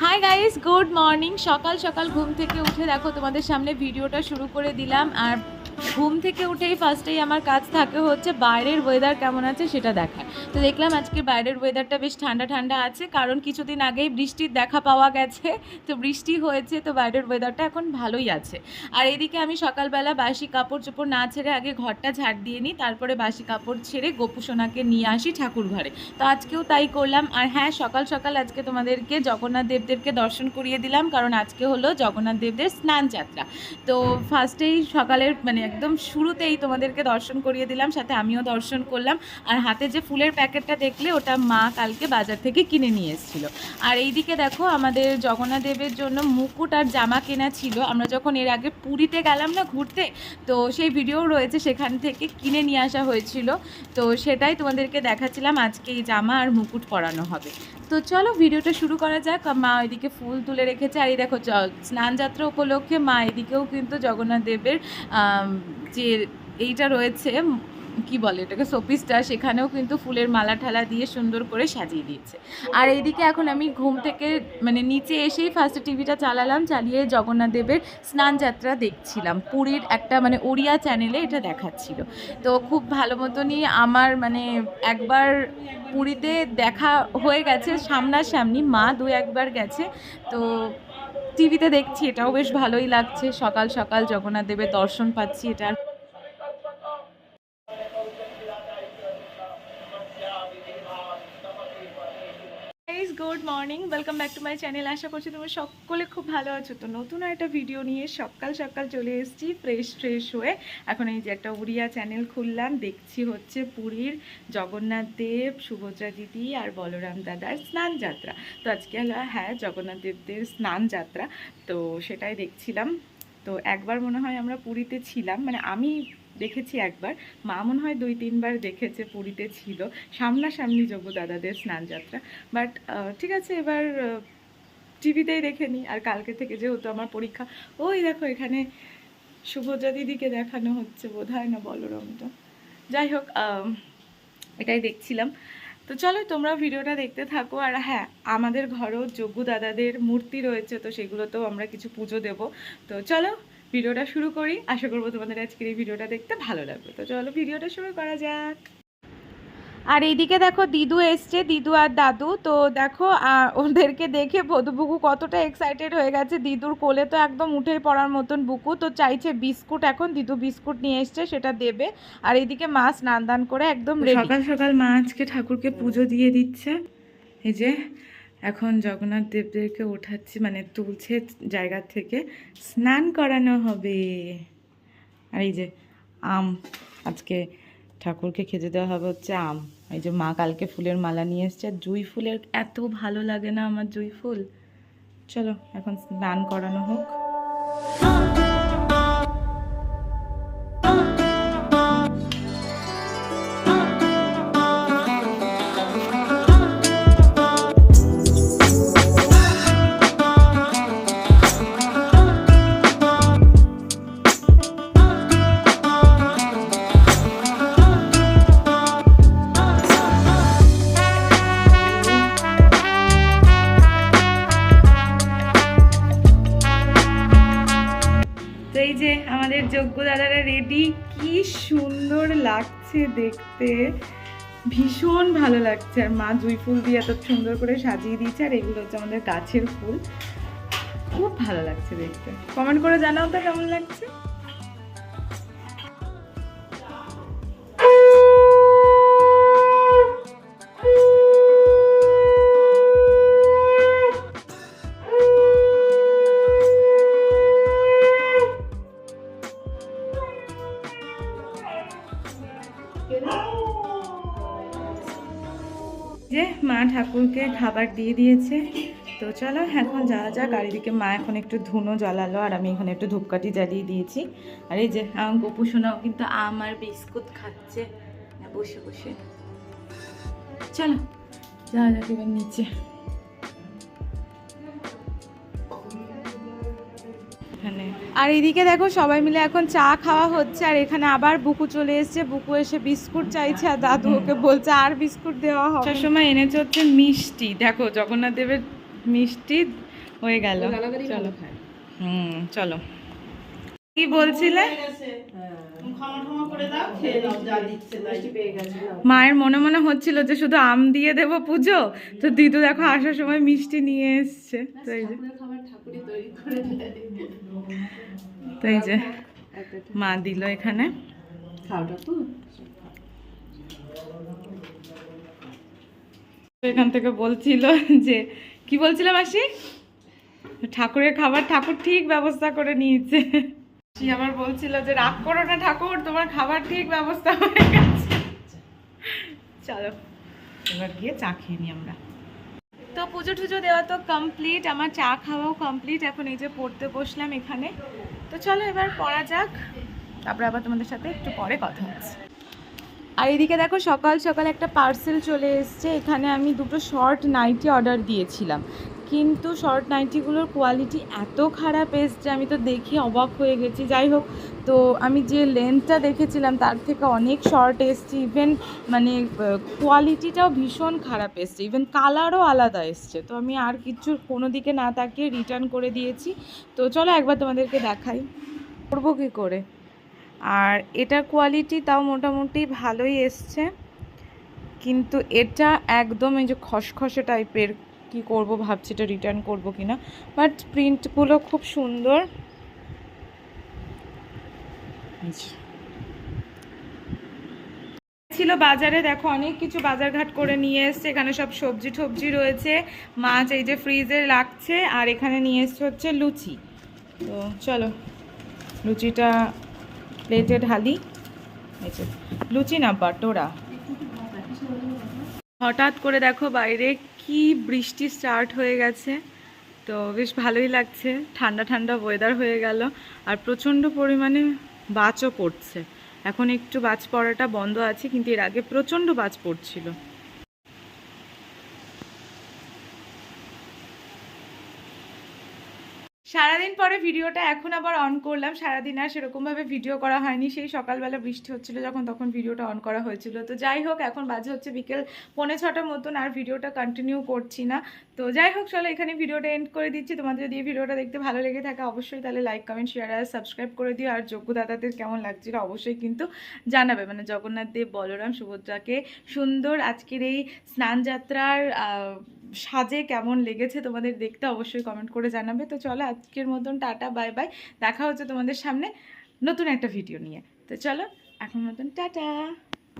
Hi guys, good morning. সকাল সকাল ঘুম থেকে উঠে দেখো তোমাদের সামনে ভিডিওটা শুরু করে দিলাম। আর ঘুম থেকে উঠেই ফার্স্টেই আমার কাজ থাকে হচ্ছে বাইরের ওয়েদার কেমন আছে সেটা দেখার। তো দেখলাম আজকে বাইরের ওয়েদারটা বেশ ঠান্ডা ঠান্ডা আছে, কারণ কিছুদিন আগেই বৃষ্টির দেখা পাওয়া গেছে। তো বৃষ্টি হয়েছে, তো বাইরের ওয়েদারটা এখন ভালোই আছে। আর এদিকে আমি সকালবেলা বাসি কাপড় চোপড় না ছেড়ে আগে ঘরটা ঝাড় দিয়ে নিই, তারপরে বাসি কাপড় ছেড়ে গোপুসোনাকে নিয়ে আসি ঠাকুর ঘরে। তো আজকেও তাই করলাম। আর হ্যাঁ, সকাল সকাল আজকে তোমাদেরকে জগন্নাথ দেবদেরকে দর্শন করিয়ে দিলাম, কারণ আজকে হলো জগন্নাথ দেবদের স্নান যাত্রা। তো ফার্স্টেই সকালের একদম শুরুতেই তোমাদেরকে দর্শন করিয়ে দিলাম, সাথে আমিও দর্শন করলাম। আর হাতে যে ফুলের প্যাকেটটা দেখলে, ওটা মা কালকে বাজার থেকে কিনে নিয়ে এসেছিলো। আর এইদিকে দেখো আমাদের জগন্নাথ দেবের জন্য মুকুট আর জামা কেনা ছিল। আমরা যখন এর আগে পুরীতে গেলাম না ঘুরতে, তো সেই ভিডিও রয়েছে, সেখান থেকে কিনে নিয়ে আসা হয়েছিল। তো সেটাই তোমাদেরকে দেখাচ্ছিলাম, আজকে এই জামা আর মুকুট পরানো হবে। তো চলো ভিডিওটা শুরু করা যাক। মা এদিকে ফুল তুলে রেখেছে, আর এই দেখো স্নান যাত্রা উপলক্ষে মা এদিকেও কিন্তু জগন্নাথ দেবের যে এইটা রয়েছে, কি বলে এটাকে, শোপিসটা, সেখানেও কিন্তু ফুলের মালা ঠালা দিয়ে সুন্দর করে সাজিয়ে দিয়েছে। আর এইদিকে এখন আমি ঘুম থেকে নিচে এসেই ফার্স্টে টিভিটা চালালাম, চালিয়ে জগন্নাথ দেবের স্নান যাত্রা দেখছিলাম। পুরীর একটা ওড়িয়া চ্যানেলে এটা দেখাচ্ছিল। তো খুব ভালো মতনই আমার একবার পুরীতে দেখা হয়ে গেছে সামনাসামনি, মা দু একবার গেছে। তো টিভিতে দেখছি, এটাও বেশ ভালোই লাগছে। সকাল সকাল জগন্নাথ দেবের দর্শন পাচ্ছি, এটা good morning, welcome back to my channel. আশা করছি তোমরা সকলে খুব ভালো আছো। তো নতুন একটা ভিডিও নিয়ে সকাল সকাল চলে এসেছি ফ্রেশ হয়ে। এখন এই যে একটা উড়িয়া চ্যানেল খুললাম, দেখছি হচ্ছে পুরীর জগন্নাথ দেব, সুভদ্রা দিদি আর বলরাম দাদার স্নান যাত্রা। তো আজকে হ্যাঁ জগন্নাথ দেবদের স্নান যাত্রা, তো সেটাই দেখছিলাম। তো একবার মনে হয় আমরা পুরীতে ছিলাম, আমি দেখেছি একবার, মা মনে হয় 2-3 বার দেখেছে, পুরীতে ছিল সামনাসামনি যোগ্য দাদাদের স্নান যাত্রা। বাট ঠিক আছে, এবার টিভিতেই দেখে নিই। আর কালকে থেকে যেহেতু আমার পরীক্ষা, ওই দেখো এখানে সুভদ্রা দিদিকে দেখানো হচ্ছে বোধহয়, না বলরামটা, যাই হোক এটাই দেখছিলাম। তো চলো তোমরা ভিডিওটা দেখতে থাকো। আর হ্যাঁ, আমাদের ঘরেও যোগ্য দাদাদের মূর্তি রয়েছে, তো সেগুলোতেও আমরা কিছু পুজো দেব। তো চলো ভিডিওটা শুরু করি। আশা করবো তোমাদের আজকের এই ভিডিওটা দেখতে ভালো লাগবে। তো চলো ভিডিওটা শুরু করা যাক। আর এইদিকে দেখো দিদু এসছে, দিদু আর দাদু। তো দেখো ওদেরকে দেখে বুকু কতটা এক্সাইটেড হয়ে গেছে। দিদুর কোলে তো একদম উঠেই পড়ার মতন বুকু, তো চাইছে বিস্কুট। এখন দিদু বিস্কুট নিয়ে এসছে, সেটা দেবে। আর এইদিকে মা স্নান দান করে একদম সকাল সকাল মা আজকে ঠাকুরকে পুজো দিয়ে দিচ্ছে। এই যে এখন জগন্নাথ দেবদেরকে ওঠাচ্ছি, তুলছে জায়গা থেকে, স্নান করানো হবে। আর এই যে আম, আজকে ঠাকুরকে খেতে দেওয়া হবে হচ্ছে আম। এই যে মা কালকে ফুলের মালা নিয়ে এসছে। আর জুঁই ফুলের এত ভালো লাগে না আমার জুঁই ফুল। চলো এখন স্নান করানো হোক। এই যে আমাদের যোগ্য দাদারা রেডি, কি সুন্দর লাগছে দেখতে, ভীষণ ভালো লাগছে। আর মা জুঁই ফুল দিয়ে এত সুন্দর করে সাজিয়ে দিয়েছে। আর এগুলো হচ্ছে আমাদের গাছের ফুল, খুব ভালো লাগছে দেখতে। কমেন্ট করে জানাও তো কেমন লাগছে। যে মা ঠাকুরকে খাবার দিয়ে দিয়েছে। তো চলো এখন যাওয়া যাক। আর এদিকে মা এখন একটু ধুনো জ্বালালো, আর আমি এখানে একটু ধূপকাঠি জ্বালিয়ে দিয়েছি। আর এই যে আমার গোপু সোনাও কিন্তু আম আর বিস্কুট খাচ্ছে বসে বসে। চলো যাওয়া যাক এবার নিচে। এখানে আর এদিকে দেখো সবাই মিলে এখন চা খাওয়া হচ্ছে। আর এখানে আবার বুকু চলে এসছে, বুকু এসে বিস্কুট চাইছে, আর দাদু ওকে বলছে আর বিস্কুট দেওয়া হবে। সবসময় এনেছে হচ্ছে মিষ্টি। দেখো জগন্নাথ দেবের মিষ্টি হয়ে গেল, চলো। চলো, কি বলছিলে? মায়ের মনে মনে হচ্ছিল যে শুধু আম দিয়ে দেবো পুজো, তো দিদু দেখো আসার সময় মিষ্টি নিয়ে এসছে। তো এই যে মা দিল এখানে। এখান থেকে বলছিল যে, কি বলছিল মাসি? ঠাকুরের খাবার ঠাকুর ঠিক ব্যবস্থা করে নিয়েছে। আবার বলছিল যে রাগ করো না ঠাকুর, তোমার খাবার ঠিক ব্যবস্থা হয়ে গেছে। চলো এবার গিয়ে চা খেয়ে নি আমরা। তো পুজো টুজো দেওয়া তো কমপ্লিট, আমার চা খাওয়াও কমপ্লিট। এখন এই যে পড়তে বসলাম এখানে। তো চলো এবার পড়া যাক, তারপরে আবার তোমাদের সাথে একটু পরে কথা হচ্ছে। আর এদিকে দেখো সকাল সকাল একটা পার্সেল চলে এসছে। এখানে আমি দুটো শর্ট নাইটি অর্ডার দিয়েছিলাম, কিন্তু শর্ট নাইটিগুলোর কোয়ালিটি এত খারাপ এসছে, আমি তো দেখে অবাক হয়ে গেছি। যাই হোক, তো আমি যে লেন্থটা দেখেছিলাম তার থেকে অনেক শর্ট এসছে। ইভেন মানে কোয়ালিটিটাও ভীষণ খারাপ এসছে, ইভেন কালারও আলাদা এসছে। তো আমি আর কিছু কোনো দিকে না তাকিয়ে রিটার্ন করে দিয়েছি। তো চলো একবার তোমাদেরকে দেখাই করবো কী করে। আর এটার কোয়ালিটি তাও মোটামুটি ভালোই এসছে, কিন্তু এটা একদম এই যে খসখসে টাইপের। কি করব ভাবছি, এটা রিটার্ন করব কিনা। বাট প্রিন্টগুলো খুব সুন্দর। ছিল বাজারে, দেখো অনেক কিছু বাজারঘাট করে নিয়ে এসছে। এখানে সব সবজি টবজি রয়েছে, মাছ এই যে ফ্রিজে রাখছে। আর এখানে নিয়ে এসছে হচ্ছে লুচি। তো চলো লুচিটা প্লেটে ঢালি। এই যে লুচি না বাটোরা। হঠাৎ করে দেখো বাইরে কি বৃষ্টি স্টার্ট হয়ে গেছে, তো বেশ ভালোই লাগছে। ঠান্ডা ঠান্ডা ওয়েদার হয়ে গেল, আর প্রচণ্ড পরিমাণে বাজও পড়ছে। এখন একটু বাজ পড়াটা বন্ধ আছে, কিন্তু এর আগে প্রচণ্ড বাজ পড়ছিল। সারাদিন পরে ভিডিওটা এখন আবার অন করলাম। সারাদিন আর সেরকমভাবে ভিডিও করা হয়নি, সেই সকালবেলা বৃষ্টি হচ্ছিল যখন, তখন ভিডিওটা অন করা হয়েছিল। তো যাই হোক, এখন বাজে হচ্ছে বিকেল 5:45 মতন, আর ভিডিওটা কন্টিনিউ করছি না। তো যাই হোক, চলো এখানে ভিডিওটা এন্ড করে দিচ্ছি। তোমাদের যদি এই ভিডিওটা দেখতে ভালো লেগে থাকে অবশ্যই তাহলে লাইক কমেন্ট শেয়ার আর সাবস্ক্রাইব করে দিও। আর যোগ্য দাদাদের কেমন লাগছিল অবশ্যই কিন্তু জানাবে, মানে জগন্নাথ দেব, বলরাম, সুভদ্রাকে সুন্দর আজকের এই স্নানযাত্রার সাজে কেমন লেগেছে তোমাদের দেখতে অবশ্যই কমেন্ট করে জানাবে। তো চলো আজকের মতন টাটা, বাই বাই। দেখা হচ্ছে তোমাদের সামনে নতুন একটা ভিডিও নিয়ে। তো চলো এখন মতন টাটা।